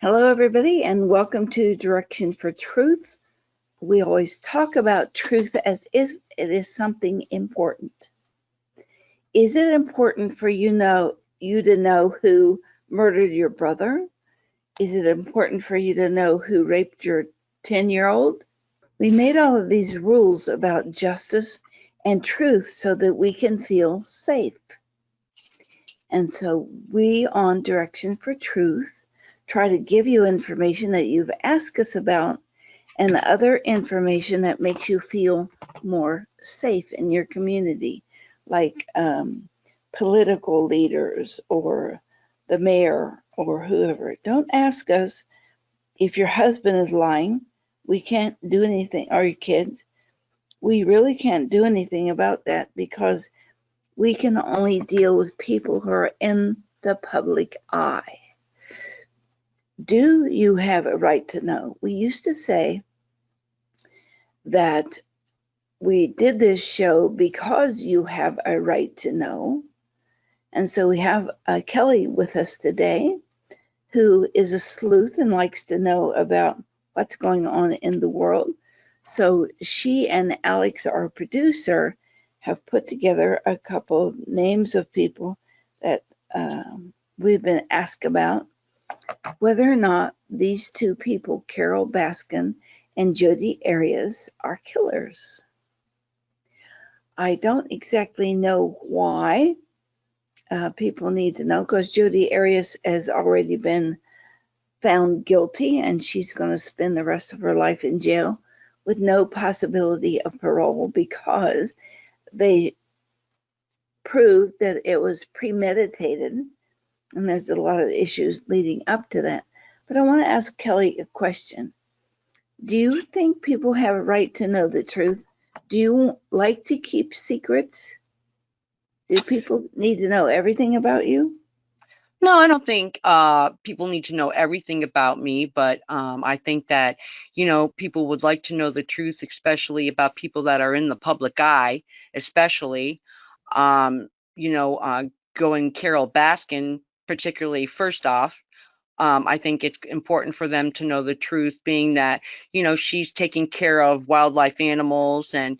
Hello, everybody, and welcome to Direction for Truth. We always talk about truth as if it is something important. Is it important for you to know who murdered your brother? Is it important for you to know who raped your 10-year-old? We made all of these rules about justice and truth so that we can feel safe. And so we on Direction for Truth try to give you information that you've asked us about and other information that makes you feel more safe in your community, like political leaders or the mayor or whoever. Don't ask us if your husband is lying. We can't do anything, or your kids. We really can't do anything about that because we can only deal with people who are in the public eye. Do you have a right to know? We used to say that we did this show because you have a right to know. And so we have Kelly with us today, who is a sleuth and likes to know about what's going on in the world. So she and Alex, our producer, have put together a couple of names of people that we've been asked about, whether or not these two people, Carole Baskin and Jodi Arias, are killers. I don't exactly know why people need to know, because Jodi Arias has already been found guilty and she's going to spend the rest of her life in jail with no possibility of parole because they proved that it was premeditated, and there's a lot of issues leading up to that. But I want to ask Kelly a question. Do you think people have a right to know the truth? Do you like to keep secrets? Do people need to know everything about you? No, I don't think people need to know everything about me, but I think that, people would like to know the truth, especially about people that are in the public eye, especially, um, going Carole Baskin, particularly first off. I think it's important for them to know the truth, being that, she's taking care of wildlife animals and,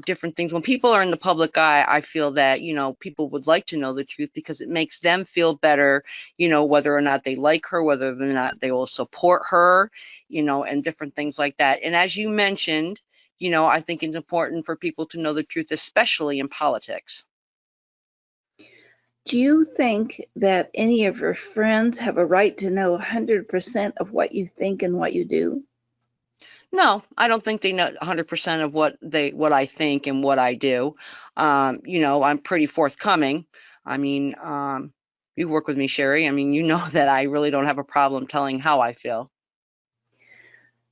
different things. When people are in the public eye, I feel that, people would like to know the truth because it makes them feel better, whether or not they like her, whether or not they will support her, and different things like that. And as you mentioned, I think it's important for people to know the truth, especially in politics. Do you think that any of your friends have a right to know 100% of what you think and what you do? No, I don't think they know 100% of what I think and what I do. I'm pretty forthcoming. I mean, you work with me, Sharry. I mean, you know that I really don't have a problem telling how I feel.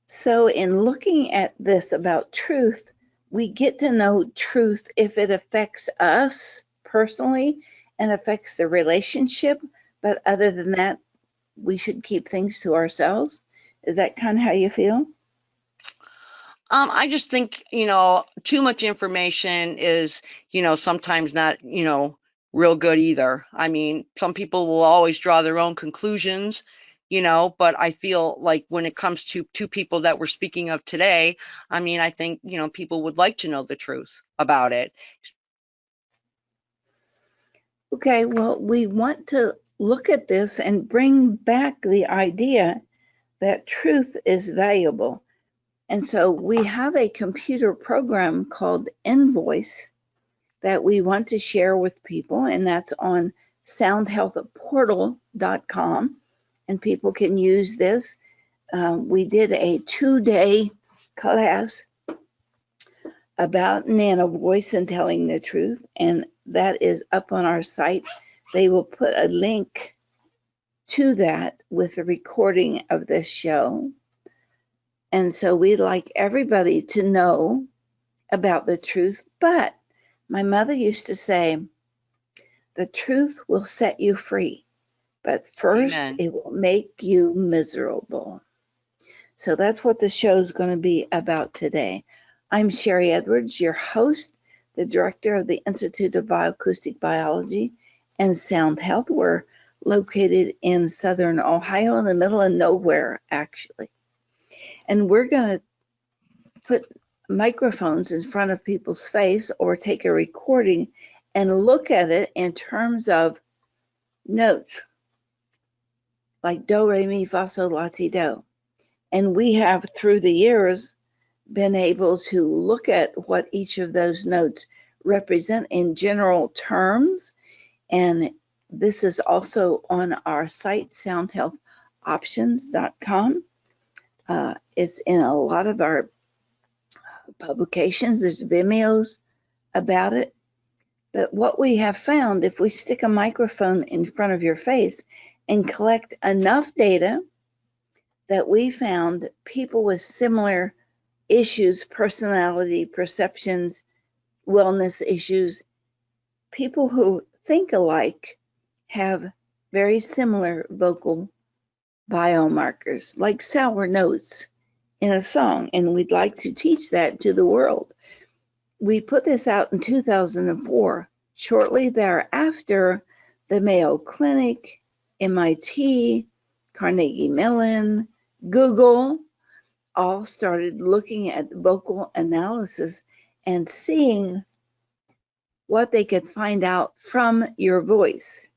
So in looking at this about truth, we get to know truth if it affects us personally and affects the relationship. But other than that, we should keep things to ourselves. Is that kind of how you feel? I just think, too much information is, sometimes not, real good either. I mean, some people will always draw their own conclusions, but I feel like when it comes to two people that we're speaking of today, I mean, I think, people would like to know the truth about it. Okay, well, we want to look at this and bring back the idea that truth is valuable. And so we have a computer program called nanoVoice that we want to share with people, and that's on soundhealthportal.com, and people can use this. We did a 2-day class about nanoVoice and telling the truth, and that is up on our site. They will put a link to that with a recording of this show. And so we'd like everybody to know about the truth. But my mother used to say, the truth will set you free, but first Amen. it will make you miserable. So that's what the show is going to be about today. I'm Sharry Edwards, your host, the director of the Institute of Bioacoustic Biology and Sound Health, where located in southern Ohio, in the middle of nowhere, actually. And we're going to put microphones in front of people's face or take a recording and look at it in terms of notes, like do, re, mi, fa, sol, la, ti, do. And we have, through the years, been able to look at what each of those notes represent in general terms. And this is also on our site, soundhealthoptions.com. It's in a lot of our publications. There's Vimeos about it. But what we have found, if we stick a microphone in front of your face and collect enough data, that we found people with similar issues, personality, perceptions, wellness issues, people who think alike have very similar vocal biomarkers, like sour notes in a song, and we'd like to teach that to the world. We put this out in 2004. Shortly thereafter, the Mayo Clinic, MIT, Carnegie Mellon, Google, all started looking at vocal analysis and seeing what they could find out from your voice.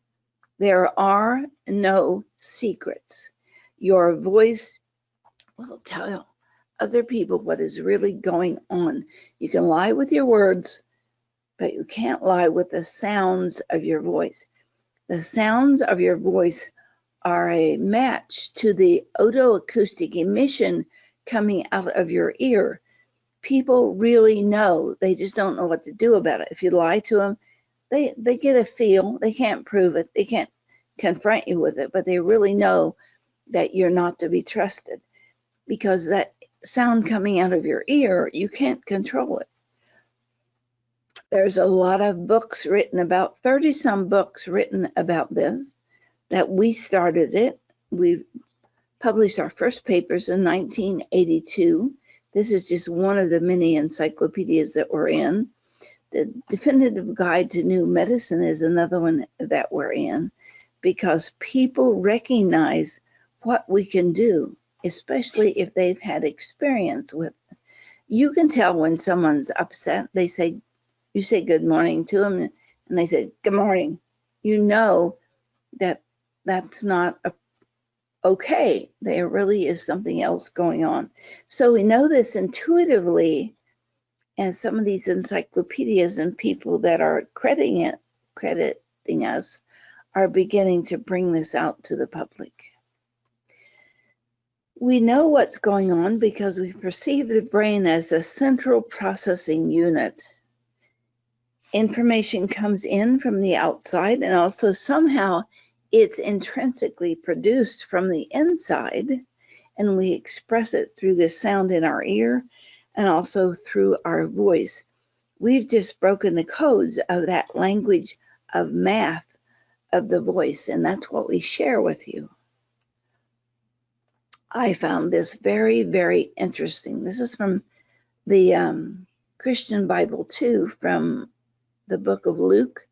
There are no secrets. Your voice will tell other people what is really going on. You can lie with your words, but you can't lie with the sounds of your voice. The sounds of your voice are a match to the otoacoustic emission coming out of your ear. People really know, they just don't know what to do about it. If you lie to them, they get a feel. They can't prove it. They can't confront you with it, but they really know that you're not to be trusted, because that sound coming out of your ear, you can't control it. There's a lot of books written about, 30-some books written about this, that we started it. We published our first papers in 1982. This is just one of the many encyclopedias that we're in. The Definitive Guide to New Medicine is another one that we're in, because people recognize what we can do, especially if they've had experience with it. You can tell when someone's upset. You say good morning to them, and they say good morning. You know that that's not okay. There really is something else going on. So we know this intuitively, and some of these encyclopedias and people that are crediting us are beginning to bring this out to the public. We know what's going on because we perceive the brain as a central processing unit. Information comes in from the outside, and also somehow it's intrinsically produced from the inside, and we express it through the sound in our ear and also through our voice. We've just broken the codes of that language of math of the voice, and that's what we share with you. I found this very, very interesting. This is from the Christian Bible too, from the book of Luke.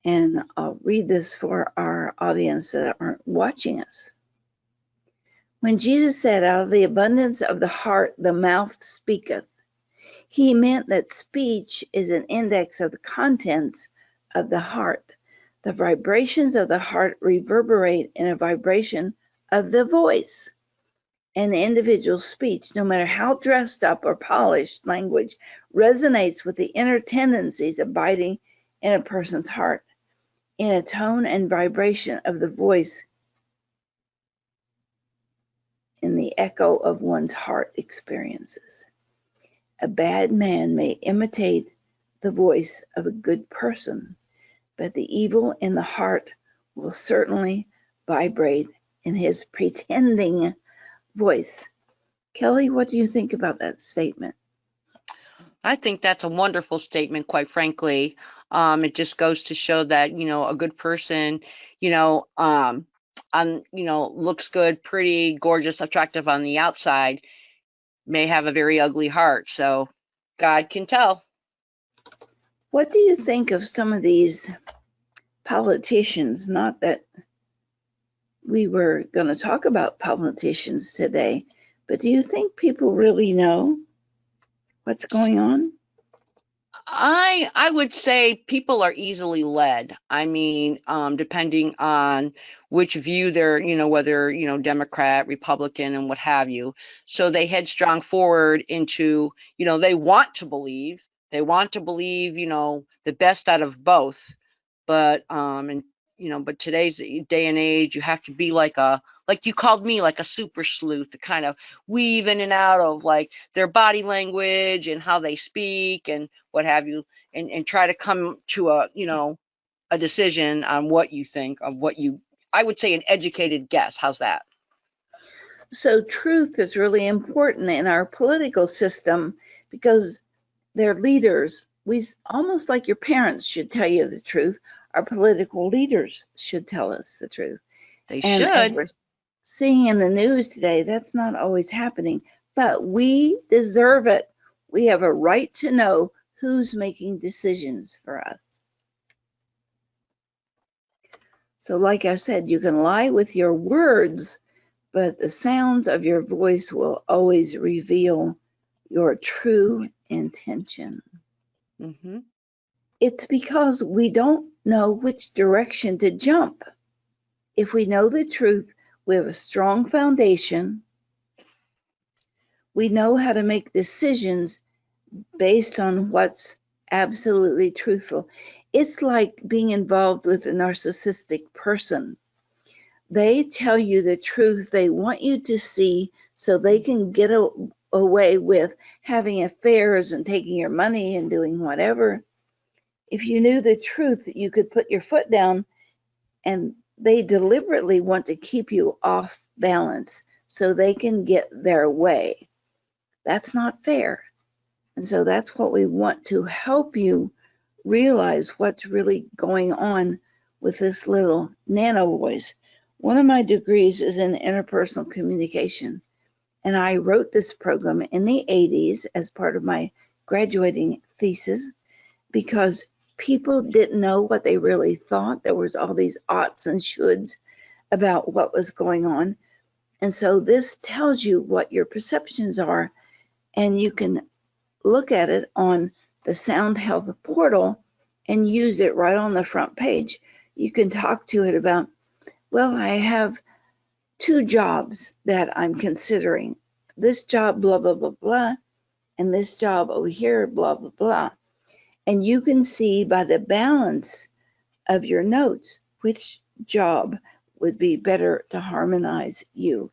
And I'll read this for our audience that aren't watching us. When Jesus said, out of the abundance of the heart, the mouth speaketh, he meant that speech is an index of the contents of the heart. The vibrations of the heart reverberate in a vibration of the voice. And the individual's speech, no matter how dressed up or polished language, resonates with the inner tendencies abiding in a person's heart, in a tone and vibration of the voice, in the echo of one's heart experiences. A bad man may imitate the voice of a good person, but the evil in the heart will certainly vibrate in his pretending voice. Kelly, what do you think about that statement? I think that's a wonderful statement, quite frankly. It just goes to show that, a good person, looks good, pretty, gorgeous, attractive on the outside, may have a very ugly heart. So God can tell. What do you think of some of these politicians, not that we were going to talk about politicians today, but do you think people really know what's going on? I would say people are easily led. I mean, depending on which view they're, whether, Democrat, Republican, and what have you. So they headstrong forward into, they want to believe, the best out of both. But, but today's day and age, you have to be like you called me, like a super sleuth, to kind of weave in and out of like their body language and how they speak and what have you, and try to come to a decision on what you think of I would say an educated guess. How's that? So truth is really important in our political system because they're leaders. We almost like your parents should tell you the truth. Our political leaders should tell us the truth. They and should. As we're seeing in the news today, that's not always happening, but we deserve it. We have a right to know who's making decisions for us. So like I said, you can lie with your words, but the sounds of your voice will always reveal your true intention. Mm-hmm. It's because we don't know which direction to jump. If we know the truth, we have a strong foundation. We know how to make decisions based on what's absolutely truthful. It's like being involved with a narcissistic person. They tell you the truth they want you to see so they can get away with having affairs and taking your money and doing whatever. If you knew the truth, you could put your foot down, and they deliberately want to keep you off balance so they can get their way. That's not fair. And so that's what we want to help you realize what's really going on with this little nano voice. One of my degrees is in interpersonal communication, and I wrote this program in the 80s as part of my graduating thesis because people didn't know what they really thought. There was all these oughts and shoulds about what was going on. And so this tells you what your perceptions are, and you can look at it on the Sound Health portal and use it right on the front page. You can talk to it about, well, I have 2 jobs that I'm considering. This job, blah, blah, blah, blah, and this job over here, blah, blah, blah. And you can see by the balance of your notes which job would be better to harmonize you.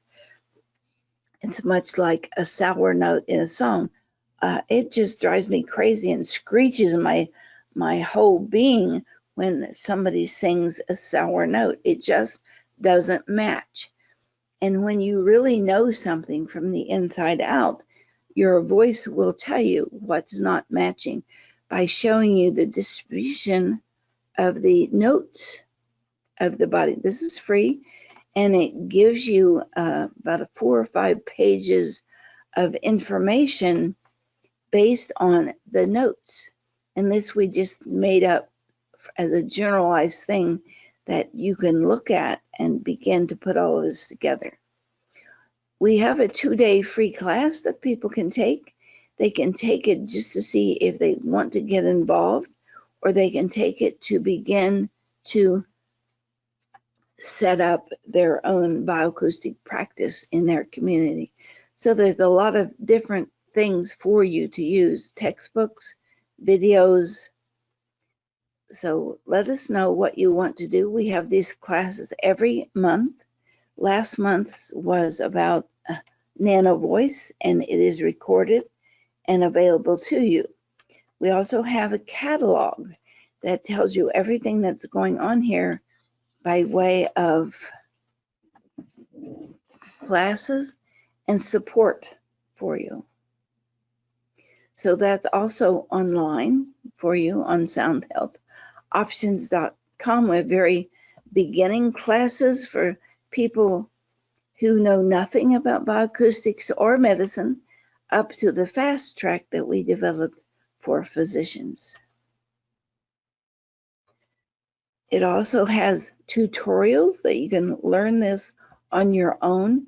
It's much like a sour note in a song. It just drives me crazy and screeches my whole being when somebody sings a sour note. It just doesn't match. And when you really know something from the inside out, your voice will tell you what's not matching by showing you the distribution of the notes of the body. This is free, and it gives you about 4 or 5 pages of information based on the notes. And this we just made up as a generalized thing that you can look at and begin to put all of this together. We have a 2-day free class that people can take. They can take it just to see if they want to get involved, or they can take it to begin to set up their own bioacoustic practice in their community. So there's a lot of different things for you to use, textbooks, videos. So let us know what you want to do. We have these classes every month. Last month's was about nanoVoice, and it is recorded and available to you. We also have a catalog that tells you everything that's going on here by way of classes and support for you. So that's also online for you on soundhealthoptions.com. We have very beginning classes for people who know nothing about bioacoustics or medicine, up to the fast track that we developed for physicians. It also has tutorials that you can learn this on your own.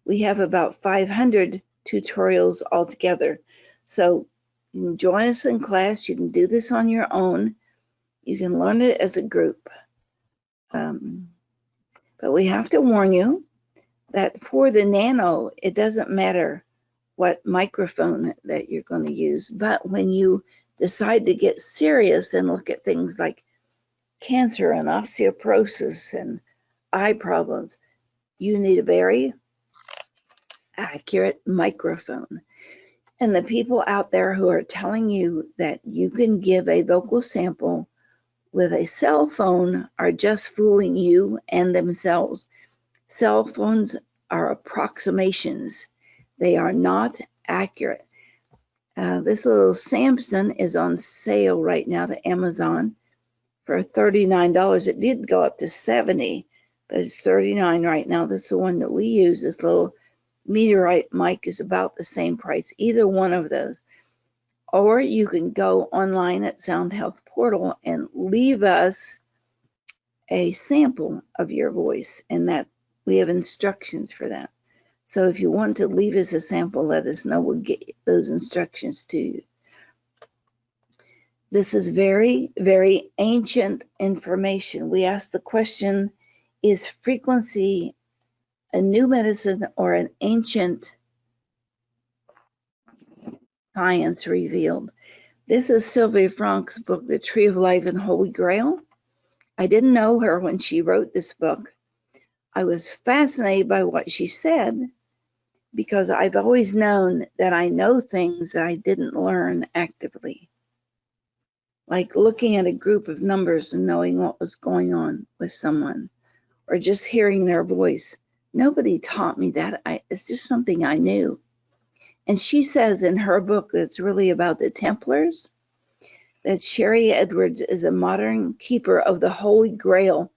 We have about 500 tutorials altogether. So you can join us in class. You can do this on your own. You can learn it as a group. But we have to warn you that for the nano, it doesn't matter what microphone that you're going to use. But when you decide to get serious and look at things like cancer and osteoporosis and eye problems, you need a very accurate microphone. And the people out there who are telling you that you can give a vocal sample with a cell phone are just fooling you and themselves. Cell phones are approximations. They are not accurate. This little Samson is on sale right now to Amazon for $39. It did go up to $70, but it's $39 right now. This is the one that we use. This little Meteorite mic is about the same price, either one of those. Or you can go online at Sound Health Portal and leave us a sample of your voice, and that we have instructions for that. So if you want to leave us a sample, let us know. We'll get those instructions to you. This is very, very ancient information. We ask the question, is frequency a new medicine or an ancient science revealed? This is Sylvia Frank's book, The Tree of Life and Holy Grail. I didn't know her when she wrote this book. I was fascinated by what she said because I've always known that I know things that I didn't learn actively. Like looking at a group of numbers and knowing what was going on with someone, or just hearing their voice. Nobody taught me that. It's just something I knew. And she says in her book that's really about the Templars, that Sharry Edwards is a modern keeper of the Holy Grail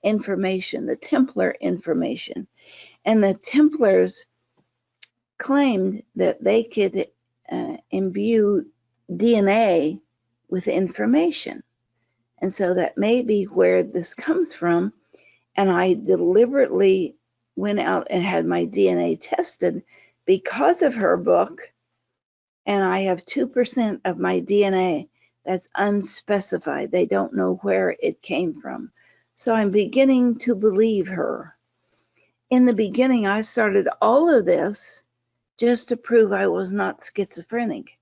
information, the Templar information. And the Templars claimed that they could imbue DNA with information. And so that may be where this comes from. And I deliberately went out and had my DNA tested because of her book. And I have 2% of my DNA that's unspecified. They don't know where it came from. So I'm beginning to believe her. In the beginning, I started all of this just to prove I was not schizophrenic,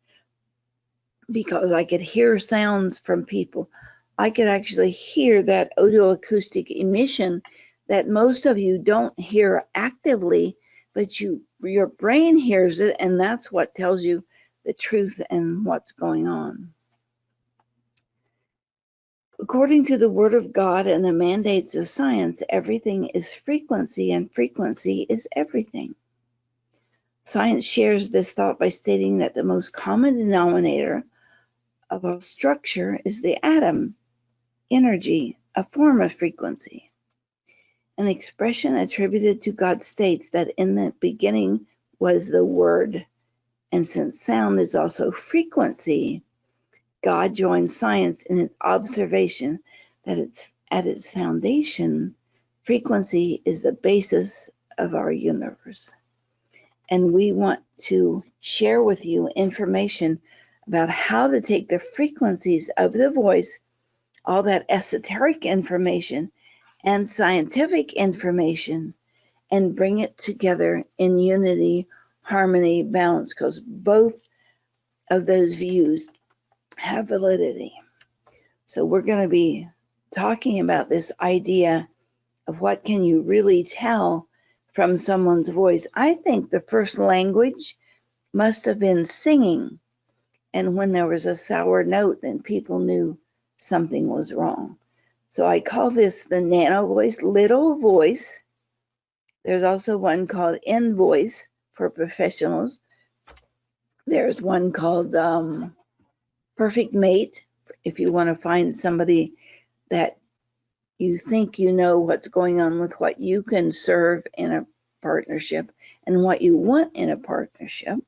because I could hear sounds from people. I could actually hear that audioacoustic emission that most of you don't hear actively, but your brain hears it, and that's what tells you the truth and what's going on. According to the Word of God and the mandates of science, everything is frequency, and frequency is everything. Science shares this thought by stating that the most common denominator of all structure is the atom, energy, a form of frequency. An expression attributed to God states that in the beginning was the Word, and since sound is also frequency, God joined science in its observation that at its foundation, frequency is the basis of our universe. And we want to share with you information about how to take the frequencies of the voice, all that esoteric information and scientific information, and bring it together in unity, harmony, balance, because both of those views have validity. So we're going to be talking about this idea of what can you really tell from someone's voice. I think the first language must have been singing, and when there was a sour note, then people knew something was wrong. So I call this the nanoVoice, little voice. There's also one called nVoice for professionals. There's one called Perfect Mate, if you want to find somebody that you think you know what's going on with what you can serve in a partnership and what you want in a partnership.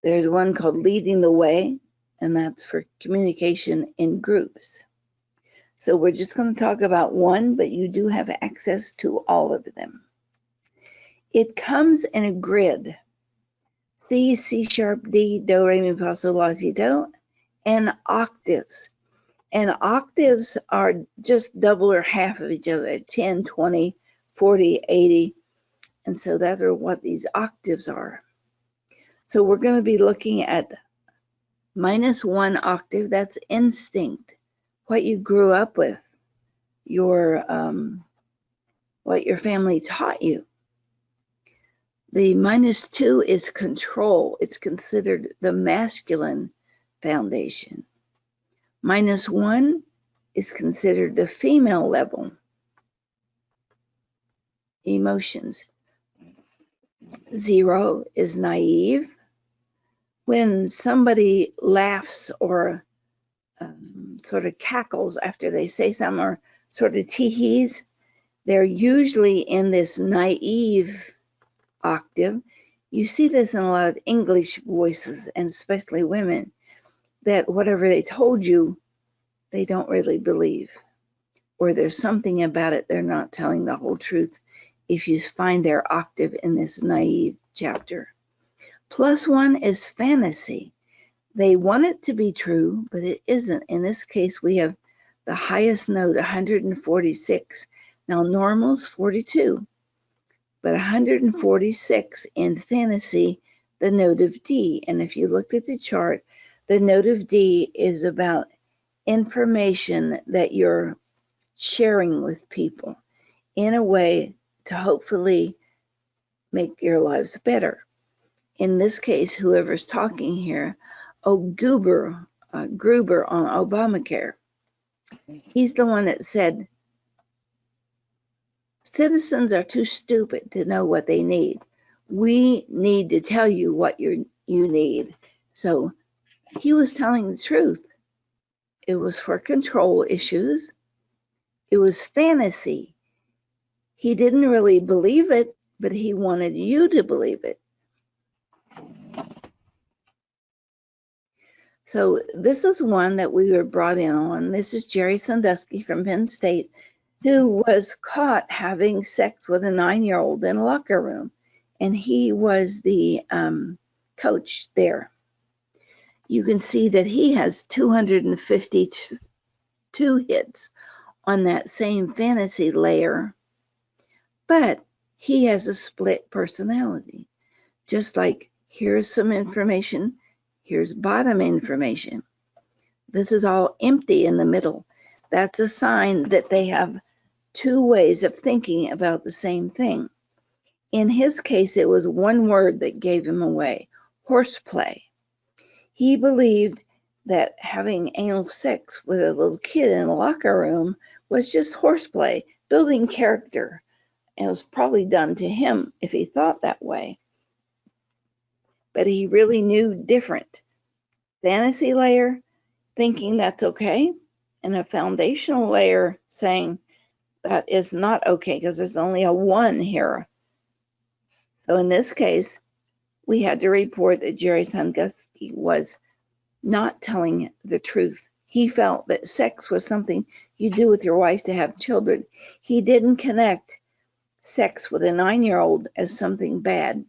There's one called Leading the Way, and that's for communication in groups. So we're just going to talk about one, but you do have access to all of them. It comes in a grid: C, C sharp, D, do, re, mi, fa, sol, la, si, do, and octaves. And octaves are just double or half of each other, 10, 20, 40, 80. And so that's what these octaves are. So we're going to be looking at -1 octave. That's instinct, what you grew up with, what your family taught you. The -2 is control. It's considered the masculine foundation. -1 is considered the female level. Emotions. 0 is naive. When somebody laughs or sort of cackles after they say something, or sort of tee-hees, they're usually in this naive octave. You see this in a lot of English voices, and especially women, that whatever they told you, they don't really believe. Or there's something about it, they're not telling the whole truth if you find their octave in this naive chapter. +1 is fantasy. They want it to be true, but it isn't. In this case, we have the highest note, 146. Now, normal's 42, but 146 in fantasy, the note of D. And if you looked at the chart, the note of D is about information that you're sharing with people in a way to hopefully make your lives better. In this case, whoever's talking here, Gruber on Obamacare, he's the one that said, citizens are too stupid to know what they need. We need to tell you what you need. So he was telling the truth. It was for control issues. It was fantasy. He didn't really believe it, but he wanted you to believe it. So this is one that we were brought in on. This is Jerry Sandusky from Penn State, who was caught having sex with a 9-year-old in a locker room. And he was the coach there. You can see that he has 252 hits on that same fantasy layer, but he has a split personality. Just like, here's some information, here's bottom information. This is all empty in the middle. That's a sign that they have two ways of thinking about the same thing. In his case, it was one word that gave him away: horseplay. He believed that having anal sex with a little kid in a locker room was just horseplay, building character. And it was probably done to him if he thought that way. But he really knew different. Fantasy layer, thinking that's okay, and a foundational layer saying that is not okay because there's only a 1 here. So in this case, we had to report that Jerry Sandusky was not telling the truth. He felt that sex was something you do with your wife to have children. He didn't connect sex with a 9-year-old as something bad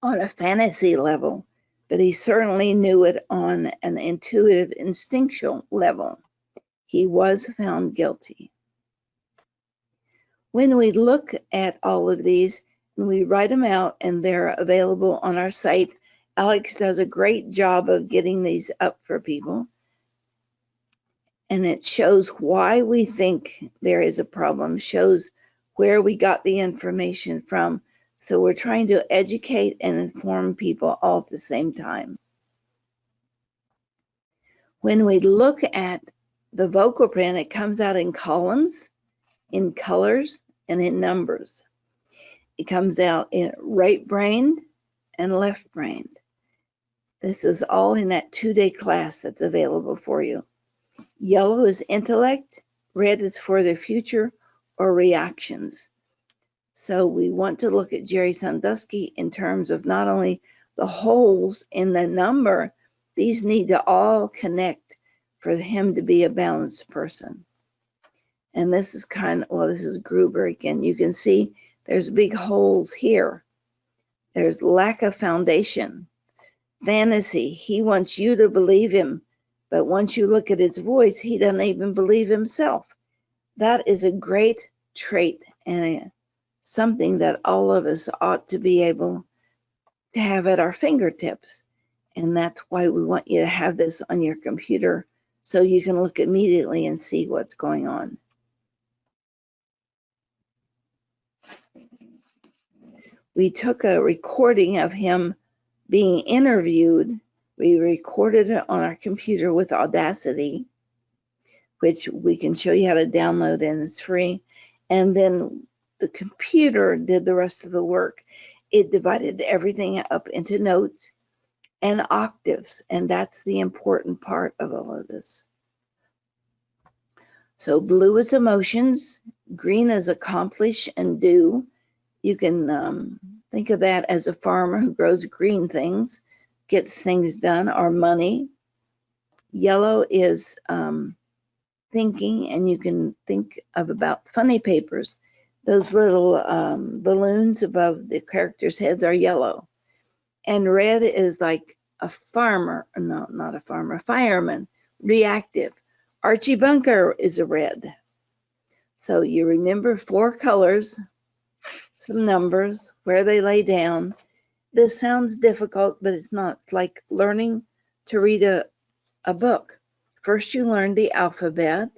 on a fantasy level, but he certainly knew it on an intuitive, instinctual level. He was found guilty. When we look at all of these, and we write them out, and they're available on our site, Alex does a great job of getting these up for people. And it shows why we think there is a problem, shows where we got the information from. So we're trying to educate and inform people all at the same time. When we look at the vocal print, it comes out in columns, in colors, and in numbers. It comes out in right-brained and left-brained. This is all in that 2-day class that's available for you. Yellow is intellect, red is for the future or reactions. So we want to look at Jerry Sandusky in terms of not only the holes in the number, these need to all connect for him to be a balanced person. And this is this is Gruber again. You can see there's big holes here. There's lack of foundation. Fantasy, he wants you to believe him, but once you look at his voice, he doesn't even believe himself. That is a great trait and something that all of us ought to be able to have at our fingertips. And that's why we want you to have this on your computer so you can look immediately and see what's going on. We took a recording of him being interviewed. We recorded it on our computer with Audacity, which we can show you how to download, and it's free. And then the computer did the rest of the work. It divided everything up into notes and octaves, and that's the important part of all of this. So blue is emotions, green is accomplish and do. You can think of that as a farmer who grows green things, gets things done, or money. Yellow is thinking, and you can think of about funny papers. Those little balloons above the characters' heads are yellow. And red is like a farmer, no, not a farmer, a fireman, reactive. Archie Bunker is a red. So you remember 4 colors, some numbers, where they lay down. This sounds difficult, but it's not. It's like learning to read a book. First you learn the alphabet,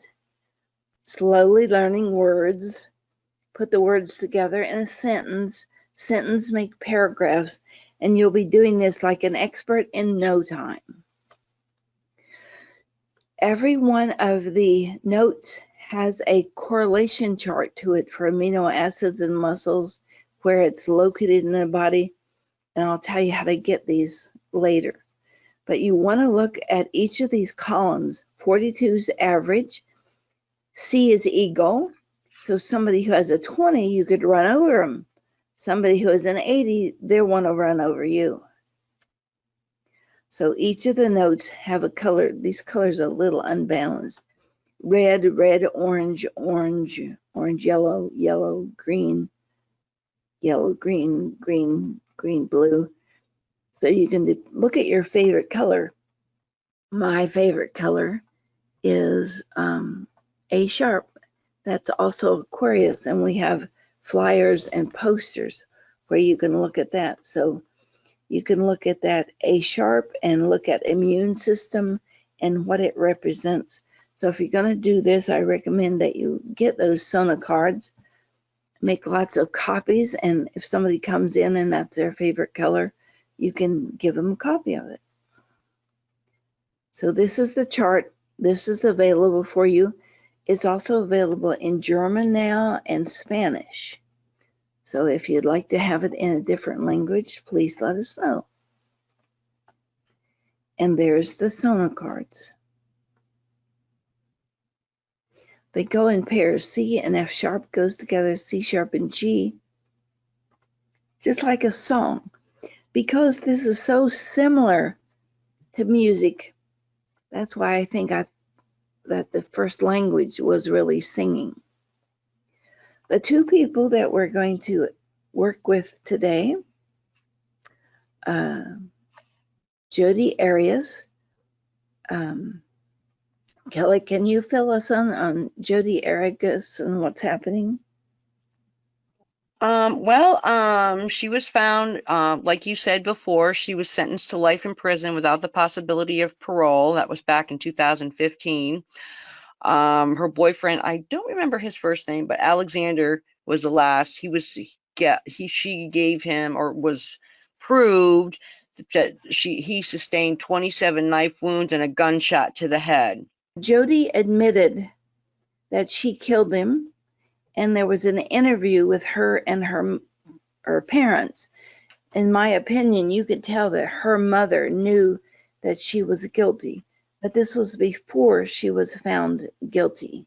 slowly learning words, put the words together in a sentence, make paragraphs, and you'll be doing this like an expert in no time. Every one of the notes has a correlation chart to it for amino acids and muscles, where it's located in the body, and I'll tell you how to get these later. But you want to look at each of these columns. 42 is average, C is eagle, so somebody who has a 20, you could run over them. Somebody who has an 80, they want to run over you. So each of the notes have a color. These colors are a little unbalanced. Red, red, orange, orange, orange, yellow, yellow, green, yellow, green, green, green, blue. So you can look at your favorite color. My favorite color is A sharp. That's also Aquarius, and we have flyers and posters where you can look at that. So you can look at that A sharp and look at immune system and what it represents. So if you're going to do this, I recommend that you get those Sona cards, make lots of copies, and if somebody comes in and that's their favorite color, you can give them a copy of it. So this is the chart. This is available for you. It's also available in German now and Spanish. So if you'd like to have it in a different language, please let us know. And there's the Sona cards. They go in pairs. C and F sharp goes together, C sharp and G, just like a song. Because this is so similar to music, that's why I think that the first language was really singing. The 2 people that we're going to work with today, Jodi Arias. Kelly, can you fill us on Jodi Arias and what's happening? She was found, like you said before, she was sentenced to life in prison without the possibility of parole. That was back in 2015. Her boyfriend, I don't remember his first name, but Alexander was the last. She gave him, or was proved that he sustained 27 knife wounds and a gunshot to the head. Jodi admitted that she killed him, and there was an interview with her and her parents. In my opinion, you could tell that her mother knew that she was guilty, but this was before she was found guilty.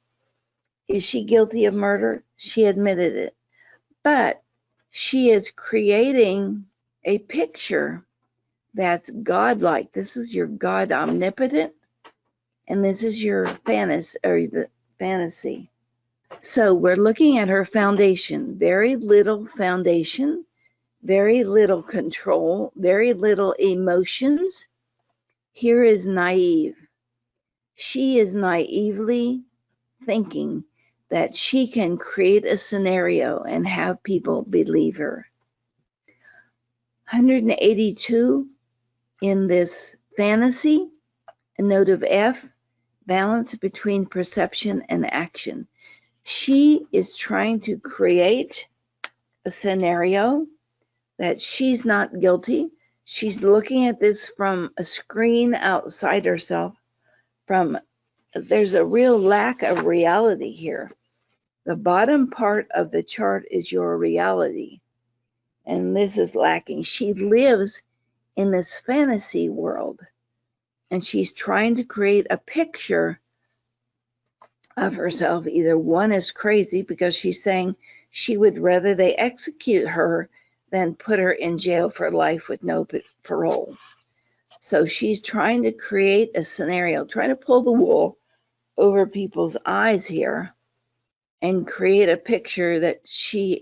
Is she guilty of murder? She admitted it. But she is creating a picture that's godlike. This is your God omnipotent, and this is your fantasy. So we're looking at her foundation. Very little foundation, very little control, very little emotions. Here is naive. She is naively thinking that she can create a scenario and have people believe her. 182 in this fantasy, a note of F, balance between perception and action. She is trying to create a scenario that she's not guilty. She's looking at this from a screen outside herself. There's a real lack of reality here. The bottom part of the chart is your reality, and this is lacking. She lives in this fantasy world, and she's trying to create a picture of herself. Either one is crazy because she's saying she would rather they execute her than put her in jail for life with no parole. So she's trying to create a scenario, trying to pull the wool over people's eyes here and create a picture that she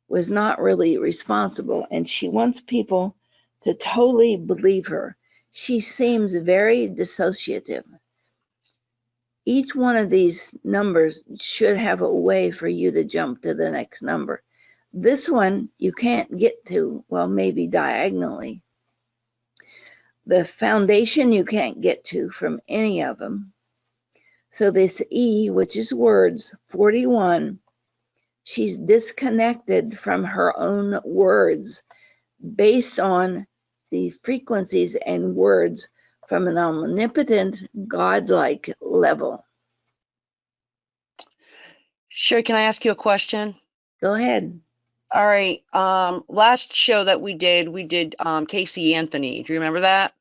was not really responsible, and she wants people to totally believe her. She seems very dissociative. Each one of these numbers should have a way for you to jump to the next number. This one you can't get to, well, maybe diagonally. The foundation you can't get to from any of them. So this E, which is words, 41, she's disconnected from her own words based on the frequencies and words from an omnipotent, godlike level. Sherry, can I ask you a question? Go ahead. All right. Last show that we did Casey Anthony. Do you remember that?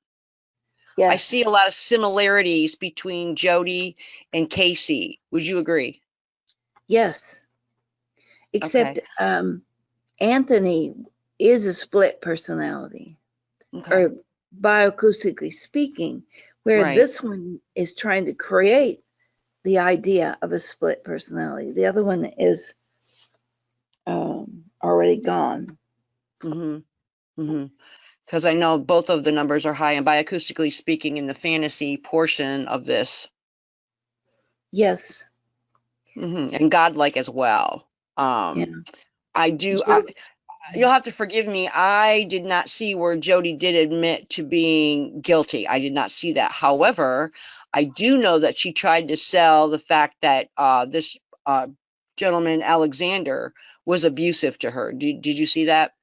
Yes. I see a lot of similarities between Jodi and Casey. Would you agree? Yes. Except Anthony is a split personality, or bioacoustically speaking, where this one is trying to create the idea of a split personality. The other one is already gone. Because I know both of the numbers are high, and bioacoustically speaking, in the fantasy portion of this. Yes. And godlike as well. I do. You'll have to forgive me. I did not see where Jodi did admit to being guilty. I did not see that. However, I do know that she tried to sell the fact that this gentleman, Alexander, was abusive to her. Did you see that?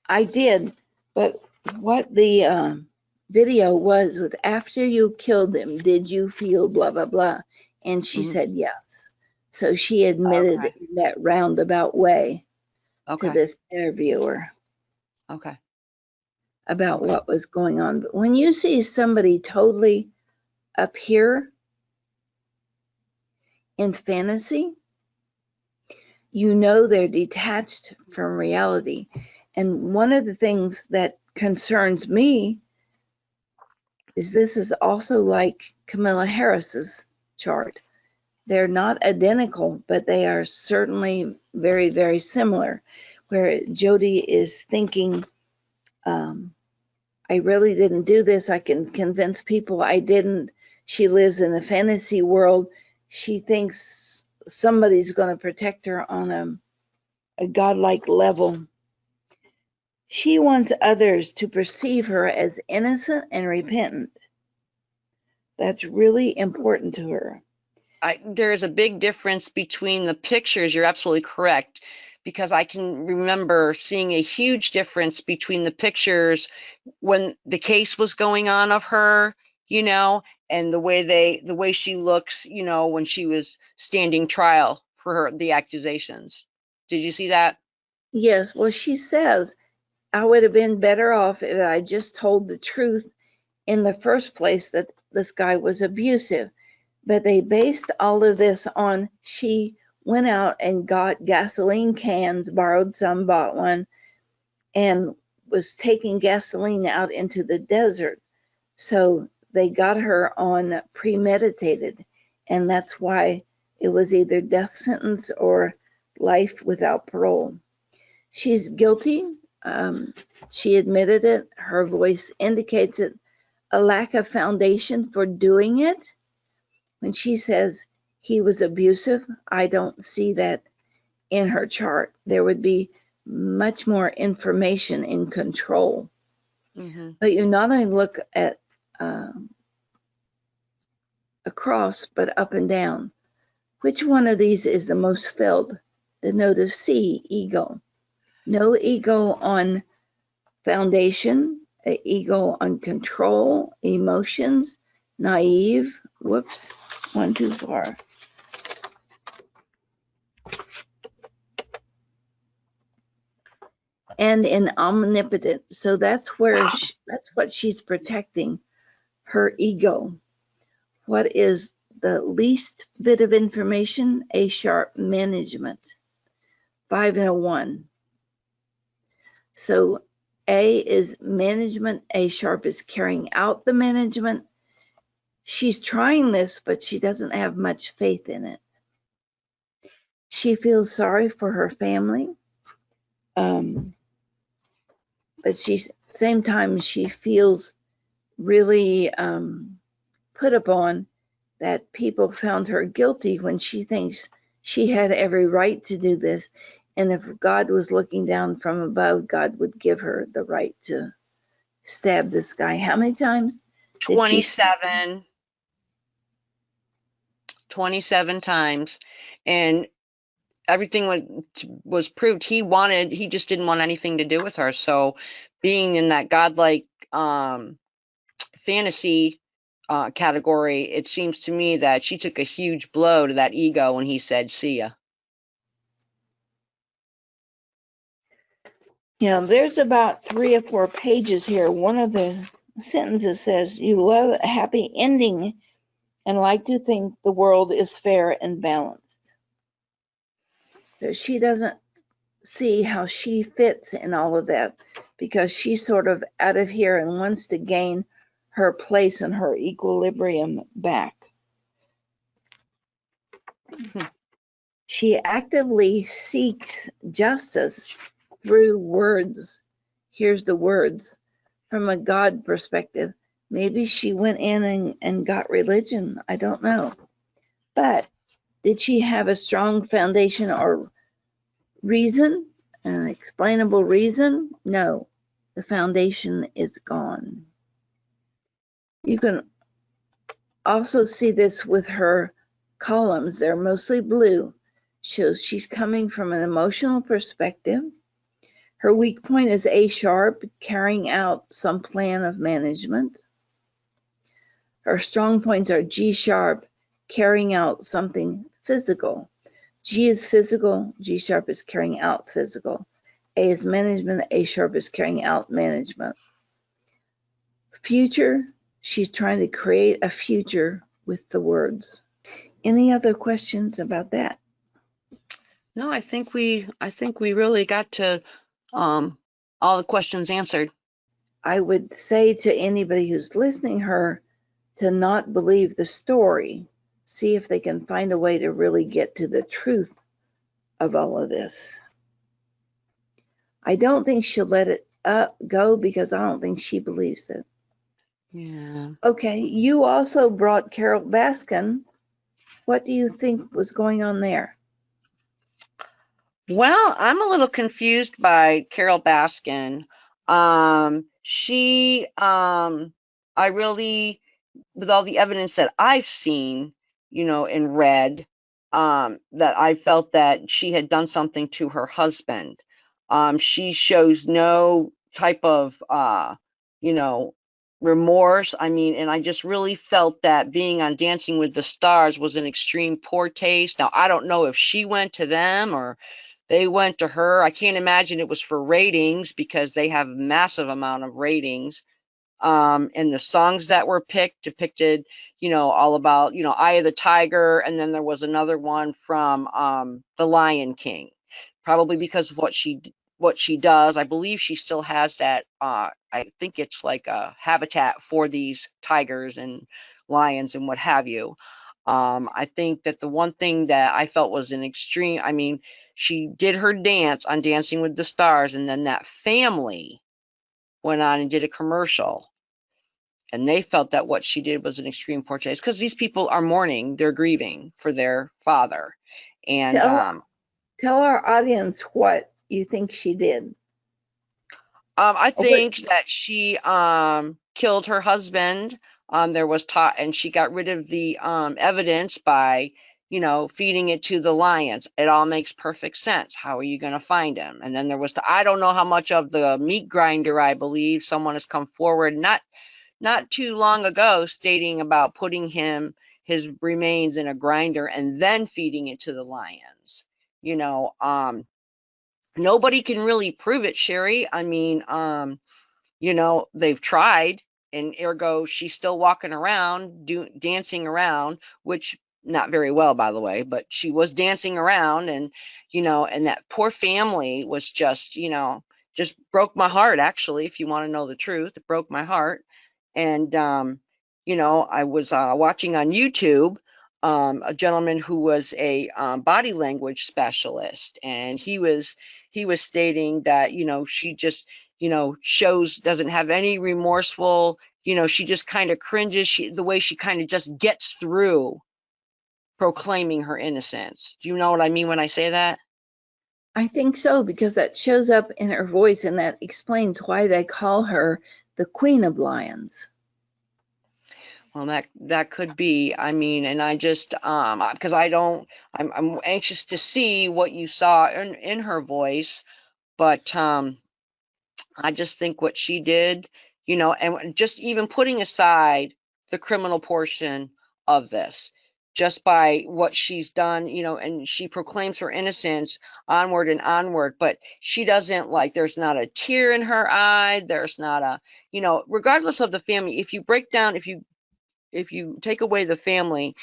I did, but what the video was after you killed him, did you feel blah, blah, blah? And she said yes. So she admitted in that roundabout way to this interviewer about what was going on. But when you see somebody totally up here in fantasy, you know they're detached from reality. And one of the things that concerns me is this is also like Camilla Harris's chart. They're not identical, but they are certainly very, very similar, where Jodi is thinking, I really didn't do this. I can convince people I didn't. She lives in a fantasy world. She thinks somebody's going to protect her on a godlike level. She wants others to perceive her as innocent and repentant. That's really important to her. There's a big difference between the pictures. You're absolutely correct, because I can remember seeing a huge difference between the pictures when the case was going on of her, and the way she looks, when she was standing trial for the accusations. Did you see that? Yes. Well, she says, I would have been better off if I just told the truth in the first place, that this guy was abusive. But they based all of this on she went out and got gasoline cans, borrowed some, bought one, and was taking gasoline out into the desert. So they got her on premeditated, and that's why It was either death sentence or life without parole. She's guilty. She admitted it. Her voice indicates it, a lack of foundation for doing it. When she says he was abusive, I don't see that in her chart. There would be much more information in control. But you not only look at across, but up and down. Which one of these is the most filled? The note of C, ego. No ego on foundation, ego on control, emotions, naive. Whoops, one too far. And in omnipotent. So that's where that's what she's protecting, her ego. What is the least bit of information? A sharp, management. 5 and a 1. So A is management, A sharp is carrying out the management. She's trying this, but she doesn't have much faith in it. She feels sorry for her family. But she's same time she feels really put upon that people found her guilty when she thinks she had every right to do this. And if God was looking down from above, God would give her the right to stab this guy. How many times? 27. 27 times. And everything was proved. He just didn't want anything to do with her. So being in that godlike fantasy category, it seems to me that she took a huge blow to that ego when he said, see ya. Yeah, there's about 3 or 4 pages here. One of the sentences says, you love a happy ending and like to think the world is fair and balanced. But she doesn't see how she fits in all of that because she's sort of out of here and wants to gain her place and her equilibrium back. She actively seeks justice through words. Here's the words. From a God perspective, maybe she went in and got religion. I don't know. But did she have a strong foundation or reason, an explainable reason? No, the foundation is gone. You can also see this with her columns. They're mostly blue. Shows she's coming from an emotional perspective. Her weak point is A sharp, carrying out some plan of management. Her strong points are G sharp, carrying out something physical. G is physical, G sharp is carrying out physical. A is management, A sharp is carrying out management. Future, she's trying to create a future with the words. Any other questions about that? No, I think we really got to all the questions answered. I would say to anybody who's listening her to not believe the story. See if they can find a way to really get to the truth of all of this. I don't think she'll let it go because I don't think she believes it. Yeah. Okay, you also brought Carole Baskin. What do you think was going on there? Well, I'm a little confused by Carole Baskin. I really, with all the evidence that I've seen, and read, that I felt that she had done something to her husband. She shows no type of, remorse. I mean, and I just really felt that being on Dancing with the Stars was an extreme poor taste. Now, I don't know if she went to them or they went to her. I can't imagine it was for ratings because they have a massive amount of ratings. And the songs that were depicted, all about, Eye of the Tiger. And then there was another one from The Lion King, probably because of what she does. I believe she still has that. I think it's like a habitat for these tigers and lions and what have you. I think that the one thing that I felt was an extreme, I mean, she did her dance on Dancing with the Stars, and then that family went on and did a commercial, and they felt that what she did was an extreme poor taste, because these people are mourning, they're grieving for their father. And Tell our audience what you think she did. I think that she killed her husband. There was and she got rid of the evidence by, you know, feeding it to the lions. It all makes perfect sense. How are you going to find him? And then there was I don't know how much of the meat grinder, I believe someone has come forward not too long ago stating about putting his remains in a grinder and then feeding it to the lions. You know, nobody can really prove it, Sharry. I mean, you know, they've tried, and ergo she's still walking around dancing around, which not very well, by the way, but she was dancing around. And you know, and that poor family was just, you know, just broke my heart. Actually, if you want to know the truth, it broke my heart. And you know, I was watching on YouTube a gentleman who was a body language specialist, and he was stating that, you know, she just, you know, doesn't have any remorseful, you know, she just kind of cringes, the way she kind of just gets through proclaiming her innocence. Do you know what I mean when I say that? I think so, because that shows up in her voice, and that explains why they call her the Queen of Lions. Well, that could be. I mean, and I just because I'm anxious to see what you saw in her voice, but I just think what she did, you know, and just even putting aside the criminal portion of this, just by what she's done, you know, and she proclaims her innocence onward and onward, but she doesn't, like, there's not a tear in her eye. There's not a, you know, regardless of the family, if you break down, if you take away the family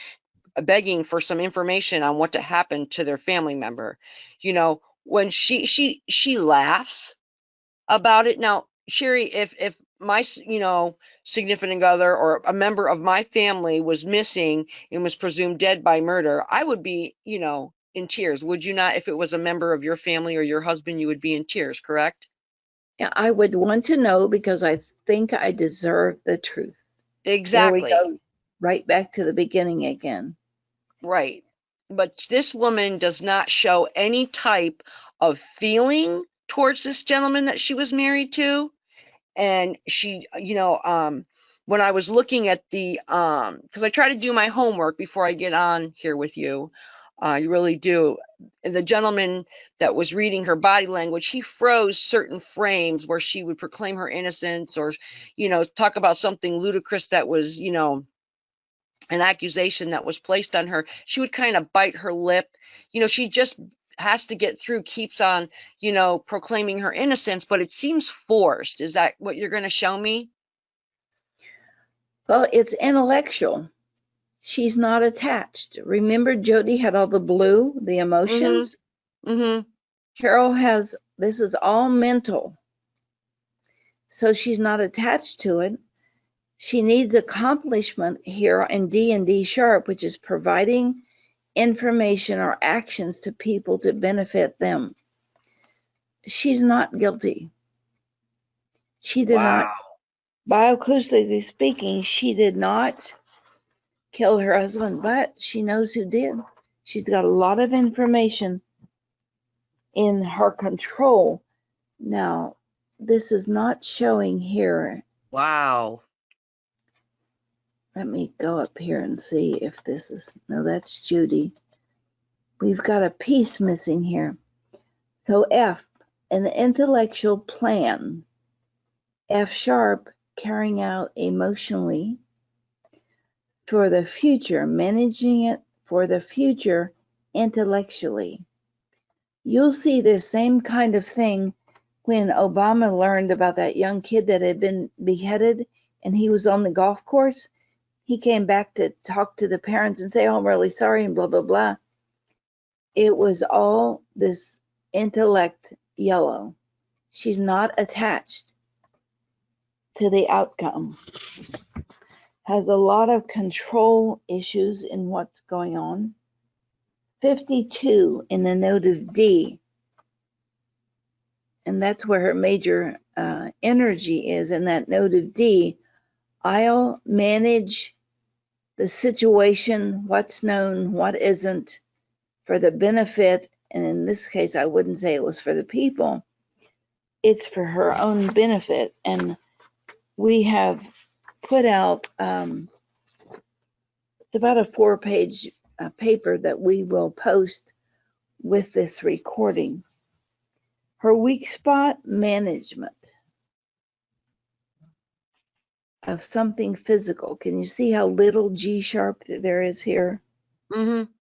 begging for some information on what to happen to their family member, you know, when she laughs about it. Now, Sharry, if my, you know, significant other or a member of my family was missing and was presumed dead by murder, I would be, you know, in tears. Would you not? If it was a member of your family or your husband, you would be in tears, correct? Yeah, I would want to know, because I think I deserve the truth. Exactly. There we go. Right back to the beginning again. Right. But this woman does not show any type of feeling towards this gentleman that she was married to. And she, you know, when I was looking at the, because I try to do my homework before I get on here with you, you really do. And the gentleman that was reading her body language, he froze certain frames where she would proclaim her innocence, or, you know, talk about something ludicrous that was, you know, an accusation that was placed on her. She would kind of bite her lip. You know, she just has to get through, keeps on, you know, proclaiming her innocence, but it seems forced. Is that what you're going to show me? Well, it's intellectual. She's not attached. Remember, Jodi had all the blue, the emotions? Mm-hmm. Carole has, this is all mental. So she's not attached to it. She needs accomplishment here in D and D sharp, which is providing information or actions to people to benefit them. She's not guilty. She did not, bioacoustically speaking, she did not kill her husband, but she knows who did. She's got a lot of information in her control. Now, this is not showing here. Wow. Let me go up here and see if this is, no, that's Jodi. We've got a piece missing here. So F, an intellectual plan. F sharp, carrying out emotionally for the future, managing it for the future intellectually. You'll see this same kind of thing when Obama learned about that young kid that had been beheaded and he was on the golf course. He came back to talk to the parents and say, oh, I'm really sorry, and blah, blah, blah. It was all this intellect yellow. She's not attached to the outcome. has a lot of control issues in what's going on. 52 in the note of D, and that's where her major energy is in that note of D. I'll manage the situation, what's known, what isn't, for the benefit, and in this case, I wouldn't say it was for the people, it's for her own benefit. And we have put out, it's about a 4-page paper that we will post with this recording. Her weak spot, management of something physical. Can you see how little G sharp there is here? Mm-hmm.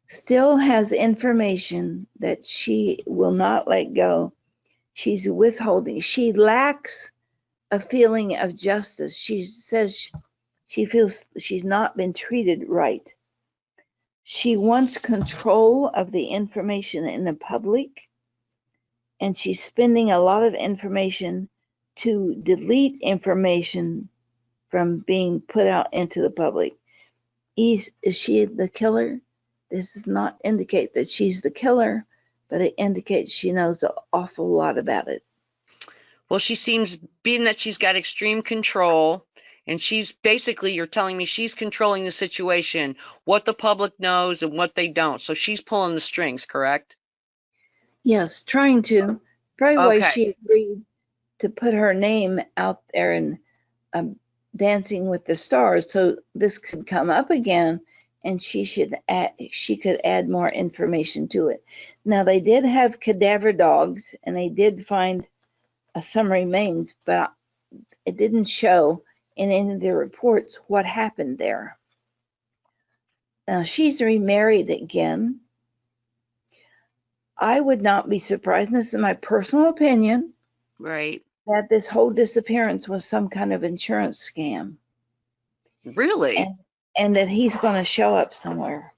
Still has information that she will not let go. She's withholding. She lacks a feeling of justice. She says she feels she's not been treated right. She wants control of the information in the public, and she's spending a lot of information to delete information from being put out into the public. Is she the killer? This does not indicate that she's the killer, but it indicates she knows an awful lot about it. Well, she seems, being that she's got extreme control, and she's basically, you're telling me she's controlling the situation, what the public knows and what they don't. So she's pulling the strings, correct? Yes, trying to. Probably why Okay. she agreed to put her name out there and Dancing with the Stars, so this could come up again, and she could add more information to it. Now, they did have cadaver dogs, and they did find some remains, but it didn't show in any of the reports what happened there. Now, she's remarried again. I would not be surprised, and this is my personal opinion, Right. that this whole disappearance was some kind of insurance scam. Really? And that he's going to show up somewhere.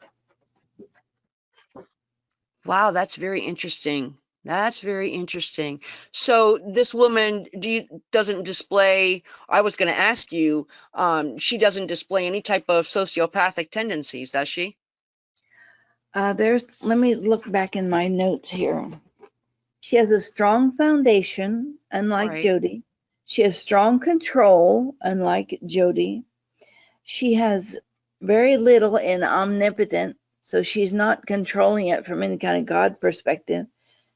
Wow, that's very interesting. That's very interesting. So this woman doesn't display, I was going to ask you, she doesn't display any type of sociopathic tendencies, does she? Let me look back in my notes here. She has a strong foundation, unlike Right. Jodi. She has strong control, unlike Jodi. She has very little in omnipotent, so she's not controlling it from any kind of God perspective.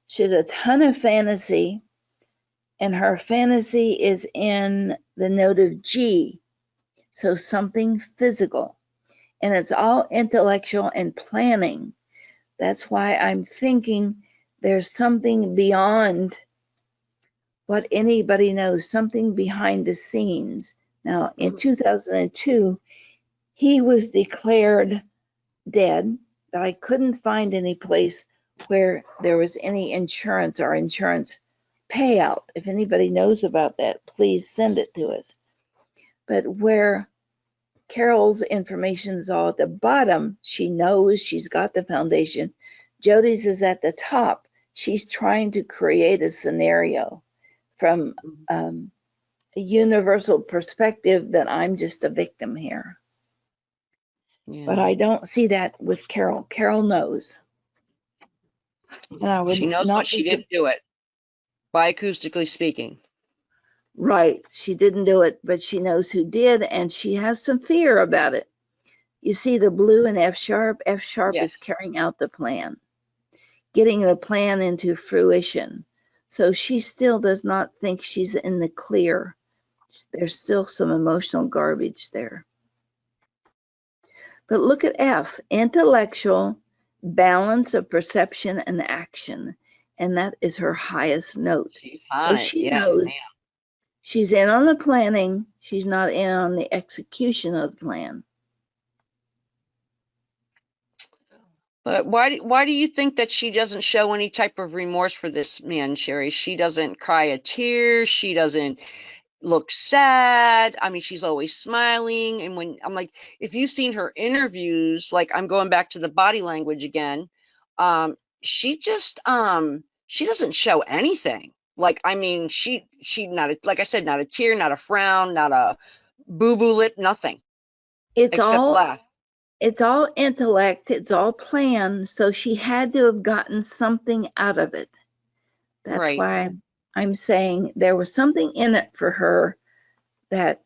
She has a ton of fantasy, and her fantasy is in the note of G, so something physical. And it's all intellectual and planning. That's why I'm thinking there's something beyond what anybody knows, something behind the scenes. Now, in 2002, he was declared dead, but I couldn't find any place where there was any insurance or insurance payout. If anybody knows about that, please send it to us. But where Carole's information is all at the bottom, she knows she's got the foundation. Jodi's is at the top. She's trying to create a scenario from a universal perspective that I'm just a victim here. Yeah. But I don't see that with Carole. Carole knows. And I would She knows not what she didn't do it, bioacoustically speaking. Right. She didn't do it, but she knows who did, and she has some fear about it. You see the blue in F sharp? F sharp Yes. is carrying out the plan, getting the plan into fruition. So she still does not think she's in the clear. There's still some emotional garbage there. But look at F, intellectual, balance of perception and action. And that is her highest note. She's on So it. she Yes, knows ma'am. she's in on the planning. She's not in on the execution of the plan. But why do you think that she doesn't show any type of remorse for this man, Sharry? She doesn't cry a tear. She doesn't look sad. I mean, she's always smiling. And when I'm like, if you've seen her interviews, like I'm going back to the body language again, she just she doesn't show anything. Like, I mean, she not a, like I said, not a tear, not a frown, not a boo-boo lip, nothing It's except all laugh. it's all intellect, it's all plan, so she had to have gotten something out of it. That's Right. why I'm saying there was something in it for her that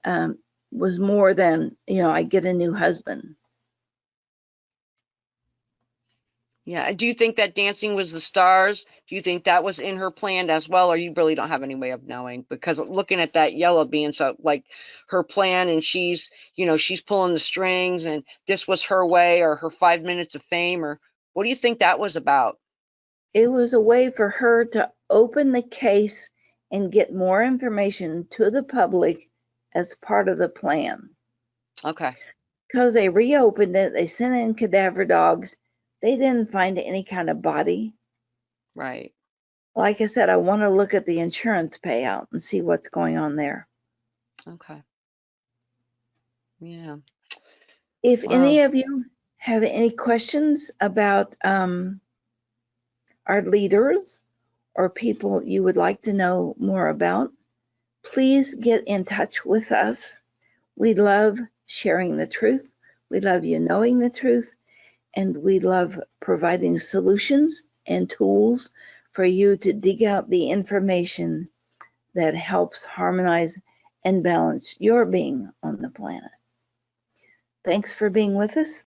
was more than, I get a new husband. Yeah. Do you think that Dancing with the Stars, do you think that was in her plan as well, or you really don't have any way of knowing? Because looking at that yellow being so like her plan, and she's pulling the strings, and this was her way, or her 5 minutes of fame, or what do you think that was about? It was a way for her to open the case and get more information to the public as part of the plan. Okay. Because they reopened it, they sent in cadaver dogs. They didn't find any kind of body. Right. Like I said, I want to look at the insurance payout and see what's going on there. Okay. Yeah. If Wow. any of you have any questions about our leaders or people you would like to know more about, please get in touch with us. We love sharing the truth. We love you knowing the truth. And we love providing solutions and tools for you to dig out the information that helps harmonize and balance your being on the planet. Thanks for being with us.